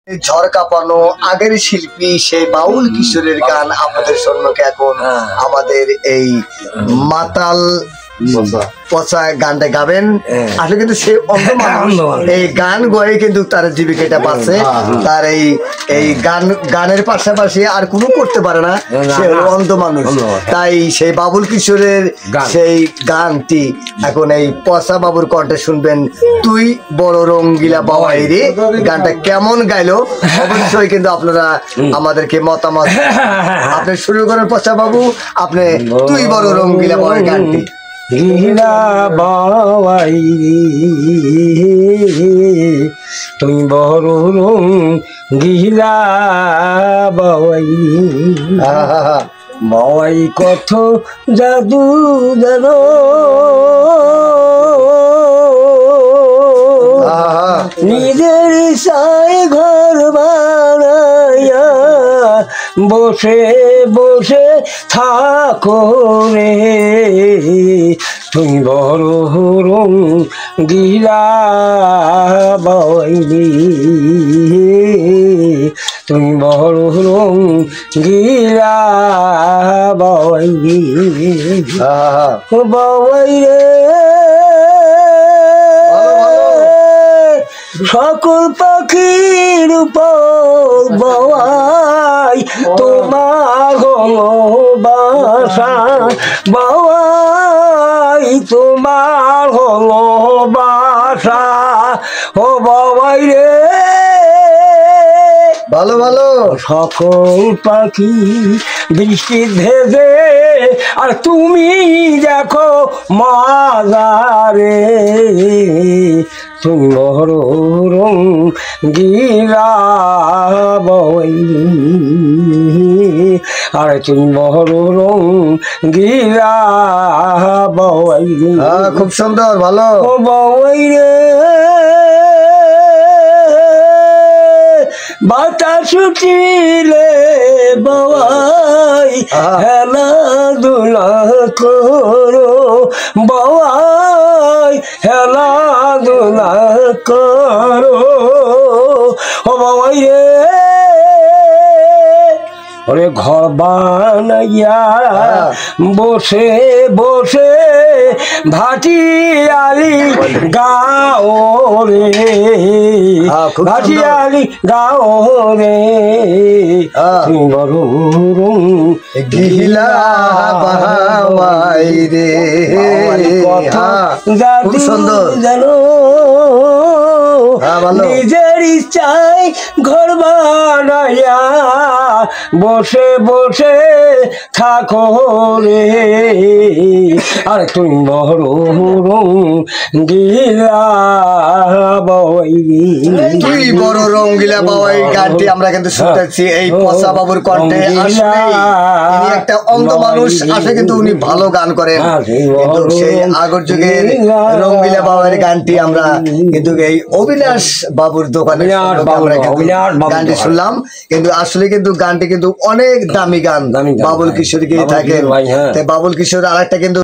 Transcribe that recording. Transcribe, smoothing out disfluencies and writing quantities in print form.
ঝড় কাঁপানো আগের শিল্পী সেই বাউল কিশোরের গান আপনাদের সম্মুখে এখন আমাদের এই মাতাল পচা গানটা গাবেন। আসলে কিন্তু সে অন্ধ মানুষ, এই গান গয়ে কিন্তু তার জীবিকাটা পাচ্ছে। তার এই গানের পাশাপাশি আর কোনো করতে পারে না, সে হলো অন্ধ মানুষ। তাই সেই বাবুল কিশোরের সেই গানটি এখন এই পচা বাবুর কণ্ঠে শুনবেন। তুই বড় রঙ্গিলা বাবাই রে, গানটা কেমন গাইলো অবশ্যই কিন্তু আপনারা আমাদেরকে মতামত আপনি শুরু করেন। পচা বাবু, আপনি তুই বড় রঙ্গিলা বাবাই গানটি। গিলা বাবাই তুই বড় গিলা বাবাই বাবাই কত জাদু জানো নিজের সাই ঘর বানাইয়া বসে বসে থাকো রে, তুই বড় রঙ্গিলা বাবাই তুই বড় রঙ্গিলা বাবাই বাবাই রে। সকল পাখির উপর বাবাই তোমার বাসা, বাবাই তোমার বাসা ও বাবাই রে। ভালো ভালো। সকল পাখি বৃষ্টি ভেজে আর তুমি দেখো মাজারে, তুমি বড় রঙ্গিলা বাবাই আর তুমি বড় রঙ্গিলা বাবাই। খুব সুন্দর, ভালো। ও বাবাই রে, বাতাস উঠিলে বাবাই খেলাধুলা করো, বাবাই খেলাধুলা করো ও বাবাই রে। ওরে ঘর বানাইয়া বসে বসে ভাটিয়ালি গাও রে, ভাটিয়ালি গাও রে, বড় গিলা বাবাই রে। খুব সুন্দর, জানো নিজের ইচ্ছায় ঘর বানাইয়া বসে বসে থাকো রে, আর তুই বড় রঙ্গিলা বাবাই তুই বড় রঙ্গিলা বাবাই গানটি আমরা কিন্তু শুনতেছি এই পচা বাবুর কণ্ঠে। আসলে ইনি একটা অন্ধ মানুষ, আসলে কিন্তু উনি ভালো গান করেন। কিন্তু সেই আগের যুগের রঙ্গিলা বাবার গানটি আমরা কিন্তু এই অবিনাশ বাবুর দোকানে গানটি শুনলাম। কিন্তু আসলে কিন্তু গানটি কিন্তু অনেক দামি গান, বাবুল কিশোর গিয়ে থাকেন। বাবুল কিশোর আর একটা কিন্তু